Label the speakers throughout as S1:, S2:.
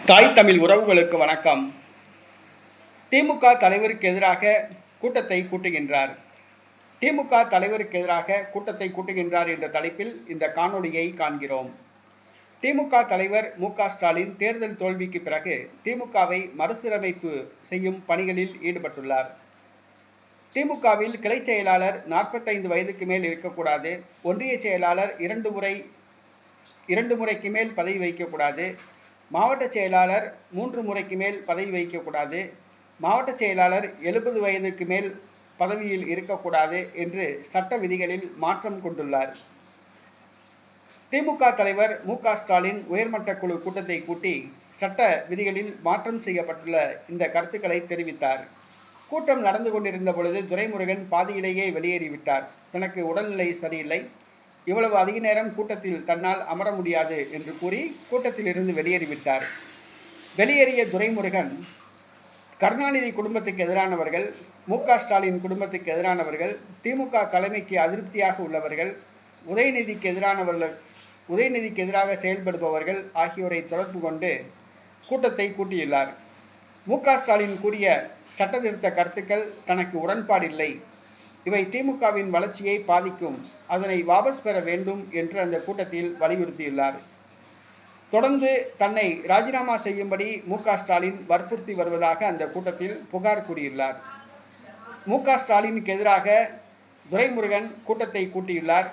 S1: தாய் தமிழ் உறவுகளுக்கு வணக்கம். திமுக தலைவருக்கு எதிராக கூட்டத்தை கூட்டுகின்றார். திமுக தலைவருக்கு எதிராக கூட்டத்தை கூட்டுகின்றார் என்ற தலைப்பில் இந்த காணொளியை காண்கிறோம். திமுக தலைவர் மு.க. ஸ்டாலின் தேர்தல் தோல்விக்கு பிறகு திமுகவை மறுசீரமைப்பு செய்யும் பணிகளில் ஈடுபட்டுள்ளார். திமுகவில் கிளை செயலாளர் 45 வயதுக்கு மேல் இருக்கக்கூடாது, ஒன்றிய செயலாளர் இரண்டு முறைக்கு மேல் பதவி வகிக்கக்கூடாது, மாவட்ட செயலாளர் 3 முறைக்கு மேல் பதவி வகிக்கக்கூடாது, மாவட்ட செயலாளர் 70 வயதுக்கு மேல் பதவியில் இருக்கக்கூடாது என்று சட்ட விதிகளில் மாற்றம் கொண்டுள்ளார். திமுக தலைவர் மு.க. ஸ்டாலின் உயர்மட்ட குழு கூட்டத்தை கூட்டி சட்ட விதிகளில் மாற்றம் செய்யப்பட்டுள்ள இந்த கருத்துக்களை தெரிவித்தார். கூட்டம் நடந்து கொண்டிருந்த பொழுது துரைமுருகன் பாதியிலேயே வெளியேறிவிட்டார். தனக்கு உடல்நிலை சரியில்லை, இவ்வளவு அதிக நேரம் கூட்டத்தில் தன்னால் அமர முடியாது என்று கூறி கூட்டத்தில் இருந்து வெளியேறிவிட்டார். வெளியேறிய துரைமுருகன் கருணாநிதி குடும்பத்துக்கு எதிரானவர்கள், மு.க. ஸ்டாலின் குடும்பத்துக்கு எதிரானவர்கள், திமுக தலைமைக்கு அதிருப்தியாக உள்ளவர்கள், உதயநிதிக்கு எதிராக செயல்படுபவர்கள் ஆகியோரை தொடர்பு கொண்டு கூட்டத்தை கூட்டியுள்ளார். மு.க. ஸ்டாலின் கூறிய சட்டத்திருத்த கருத்துக்கள் தனக்கு உடன்பாடில்லை, இவை திமுகவின் வளர்ச்சியை பாதிக்கும், அதனை வாபஸ் பெற வேண்டும் என்று அந்த கூட்டத்தில் வலியுறுத்தியுள்ளார். தொடர்ந்து தன்னை ராஜினாமா செய்யும்படி மு.க. ஸ்டாலின் வற்புறுத்தி வருவதாக அந்த கூட்டத்தில் புகார் கூறியுள்ளார். மு.க. ஸ்டாலினுக்கு எதிராக துரைமுருகன் கூட்டத்தை கூட்டியுள்ளார்.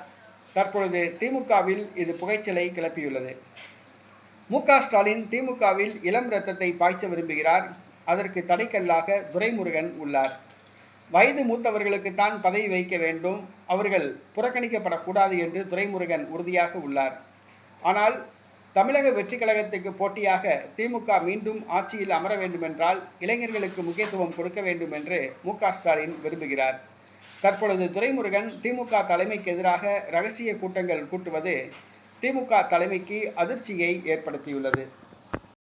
S1: தற்பொழுது திமுகவில் இது புகைச்சலை கிளப்பியுள்ளது. மு.க. ஸ்டாலின் திமுகவில் இளம் இரத்தத்தை பாய்ச்ச விரும்புகிறார். அதற்கு தடைக்கல்லாக துரைமுருகன் உள்ளார். வயது மூத்தவர்களுக்குத்தான் பதவி வகிக்க வேண்டும், அவர்கள் புறக்கணிக்கப்படக்கூடாது என்று துரைமுருகன் உறுதியாக உள்ளார். ஆனால் தமிழக வெற்றி கழகத்துக்கு போட்டியாக திமுக மீண்டும் ஆட்சியில் அமர வேண்டுமென்றால் இளைஞர்களுக்கு முக்கியத்துவம் கொடுக்க வேண்டும் என்று மு.க. ஸ்டாலின் விரும்புகிறார். தற்பொழுது துரைமுருகன் திமுக தலைமைக்கு எதிராக ரகசிய கூட்டங்கள் கூட்டுவது திமுக தலைமைக்கு அதிர்ச்சியை ஏற்படுத்தியுள்ளது.